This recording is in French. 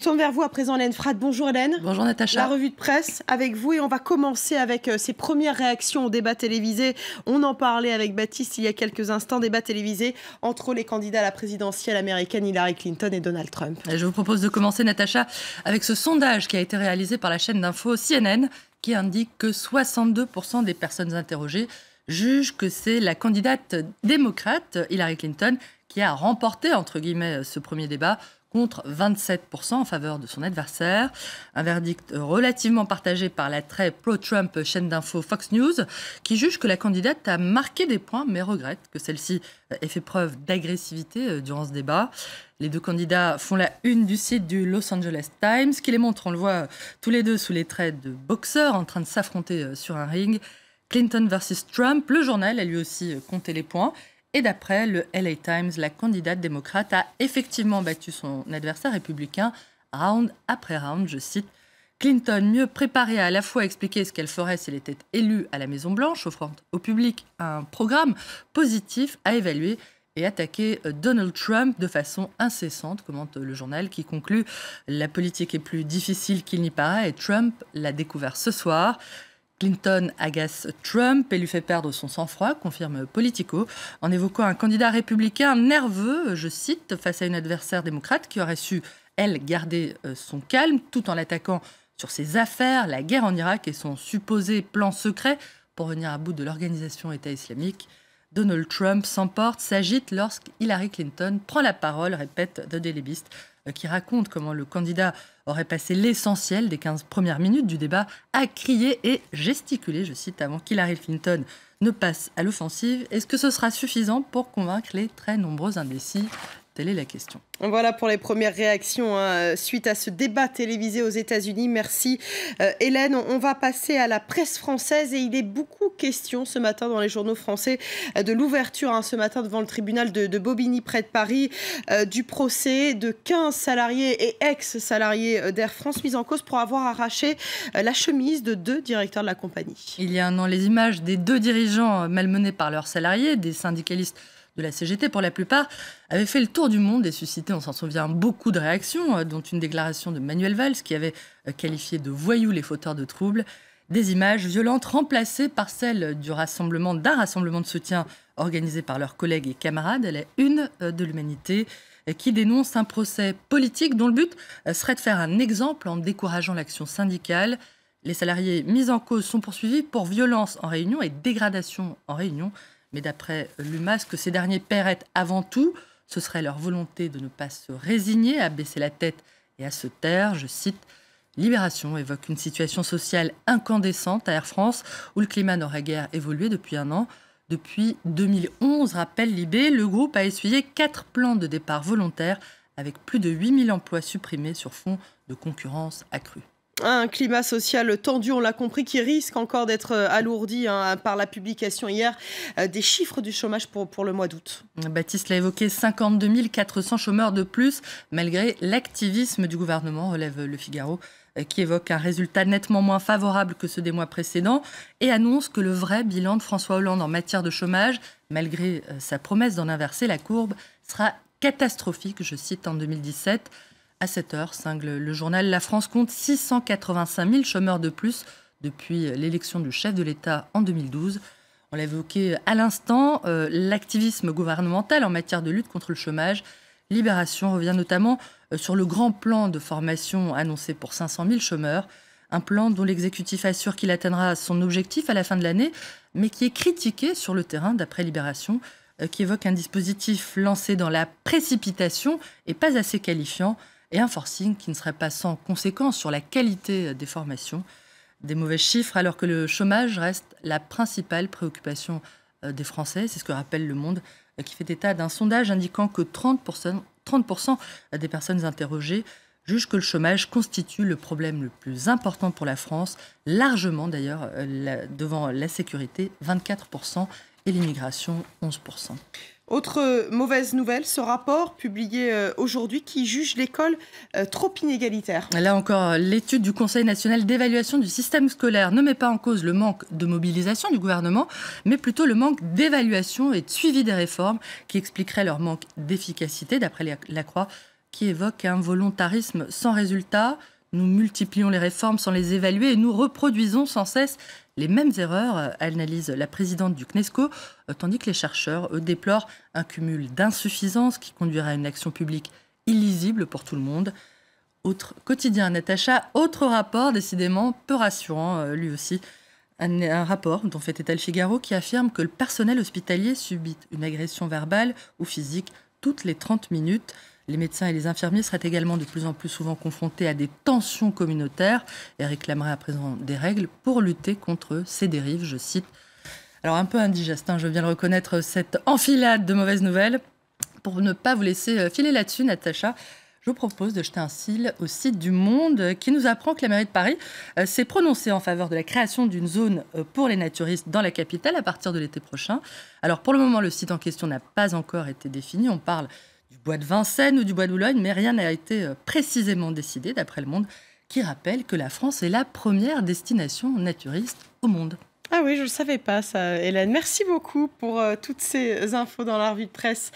tourne vers vous à présent, Hélène Frade. Bonjour Hélène. Bonjour Natacha. La revue de presse avec vous et on va commencer avec ses premières réactions au débat télévisé. On en parlait avec Baptiste il y a quelques instants, débat télévisé entre les candidats à la présidentielle américaine Hillary Clinton et Donald Trump. Je vous propose de commencer Natacha avec ce sondage qui a été réalisé par la chaîne d'info CNN qui indique que 62% des personnes interrogées jugent que c'est la candidate démocrate Hillary Clinton qui a remporté entre guillemets ce premier débat contre 27% en faveur de son adversaire. Un verdict relativement partagé par la très pro-Trump chaîne d'info Fox News, qui juge que la candidate a marqué des points, mais regrette que celle-ci ait fait preuve d'agressivité durant ce débat. Les deux candidats font la une du site du Los Angeles Times, qui les montre, on le voit tous les deux sous les traits de boxeurs en train de s'affronter sur un ring. Clinton versus Trump, le journal a lui aussi compté les points. Et d'après le LA Times, la candidate démocrate a effectivement battu son adversaire républicain round après round, je cite. Clinton, mieux préparée à la fois expliquer ce qu'elle ferait si elle était élue à la Maison-Blanche, offrant au public un programme positif à évaluer et attaquer Donald Trump de façon incessante, commente le journal qui conclut « La politique est plus difficile qu'il n'y paraît et Trump l'a découvert ce soir ». Clinton agace Trump et lui fait perdre son sang-froid, confirme Politico, en évoquant un candidat républicain nerveux, je cite, face à une adversaire démocrate qui aurait su, elle, garder son calme tout en l'attaquant sur ses affaires, la guerre en Irak et son supposé plan secret pour venir à bout de l'organisation État islamique. Donald Trump s'emporte, s'agite lorsqu'Hillary Clinton prend la parole, répète The Daily Beast, qui raconte comment le candidat aurait passé l'essentiel des 15 premières minutes du débat à crier et gesticuler, je cite, avant qu'Hillary Clinton ne passe à l'offensive. Est-ce que ce sera suffisant pour convaincre les très nombreux indécis ? Telle est la question. Voilà pour les premières réactions suite à ce débat télévisé aux États-Unis. Merci Hélène. On va passer à la presse française et il est beaucoup question ce matin dans les journaux français de l'ouverture ce matin devant le tribunal de Bobigny près de Paris du procès de 15 salariés et ex-salariés d'Air France mis en cause pour avoir arraché la chemise de 2 directeurs de la compagnie. Il y a un an, les images des 2 dirigeants malmenés par leurs salariés, des syndicalistes de la CGT pour la plupart, avait fait le tour du monde et suscité, on s'en souvient, beaucoup de réactions, dont une déclaration de Manuel Valls qui avait qualifié de voyous les fauteurs de troubles. Des images violentes remplacées par celles d'un rassemblement de soutien organisé par leurs collègues et camarades à la une de l'Humanité, qui dénonce un procès politique dont le but serait de faire un exemple en décourageant l'action syndicale. Les salariés mis en cause sont poursuivis pour violence en réunion et dégradation en réunion. Mais d'après l'UMA, ce que ces derniers paieraient avant tout, ce serait leur volonté de ne pas se résigner, à baisser la tête et à se taire. Je cite, « Libération évoque une situation sociale incandescente à Air France, où le climat n'aurait guère évolué depuis un an. Depuis 2011, rappelle Libé, le groupe a essuyé 4 plans de départ volontaires, avec plus de 8000 emplois supprimés sur fond de concurrence accrue. » Un climat social tendu, on l'a compris, qui risque encore d'être alourdi par la publication hier des chiffres du chômage pour le mois d'août. Baptiste l'a évoqué, 52 400 chômeurs de plus, malgré l'activisme du gouvernement, relève Le Figaro, qui évoque un résultat nettement moins favorable que ceux des mois précédents et annonce que le vrai bilan de François Hollande en matière de chômage, malgré sa promesse d'en inverser la courbe, sera catastrophique, je cite, en 2017. À cette heure, cingle le journal, la France compte 685 000 chômeurs de plus depuis l'élection du chef de l'État en 2012. On l'a évoqué à l'instant, l'activisme gouvernemental en matière de lutte contre le chômage. Libération revient notamment sur le grand plan de formation annoncé pour 500 000 chômeurs. Un plan dont l'exécutif assure qu'il atteindra son objectif à la fin de l'année, mais qui est critiqué sur le terrain d'après Libération, qui évoque un dispositif lancé dans la précipitation et pas assez qualifiant, et un forcing qui ne serait pas sans conséquence sur la qualité des formations. Des mauvais chiffres alors que le chômage reste la principale préoccupation des Français. C'est ce que rappelle Le Monde, qui fait état d'un sondage indiquant que 30% des personnes interrogées jugent que le chômage constitue le problème le plus important pour la France, largement d'ailleurs devant la sécurité, 24%, et l'immigration, 11%. Autre mauvaise nouvelle, ce rapport publié aujourd'hui qui juge l'école trop inégalitaire. Là encore, l'étude du Conseil national d'évaluation du système scolaire ne met pas en cause le manque de mobilisation du gouvernement, mais plutôt le manque d'évaluation et de suivi des réformes qui expliquerait leur manque d'efficacité, d'après la Croix, qui évoque un volontarisme sans résultat. Nous multiplions les réformes sans les évaluer et nous reproduisons sans cesse les mêmes erreurs, analyse la présidente du CNESCO, tandis que les chercheurs, eux, déplorent un cumul d'insuffisances qui conduirait à une action publique illisible pour tout le monde. Autre quotidien, Natacha, autre rapport décidément peu rassurant, lui aussi. Un rapport dont fait état le Figaro qui affirme que le personnel hospitalier subit une agression verbale ou physique toutes les 30 minutes. Les médecins et les infirmiers seraient également de plus en plus souvent confrontés à des tensions communautaires et réclameraient à présent des règles pour lutter contre ces dérives, je cite. Alors un peu indigeste, je viens de reconnaître cette enfilade de mauvaises nouvelles. Pour ne pas vous laisser filer là-dessus, Natacha, je vous propose de jeter un cil au site du Monde qui nous apprend que la mairie de Paris s'est prononcée en faveur de la création d'une zone pour les naturistes dans la capitale à partir de l'été prochain. Alors pour le moment, le site en question n'a pas encore été défini. On parle du bois de Vincennes ou du bois de Boulogne, mais rien n'a été précisément décidé, d'après le Monde, qui rappelle que la France est la première destination naturiste au monde. Ah oui, je ne le savais pas ça, Hélène. Merci beaucoup pour toutes ces infos dans la revue de presse.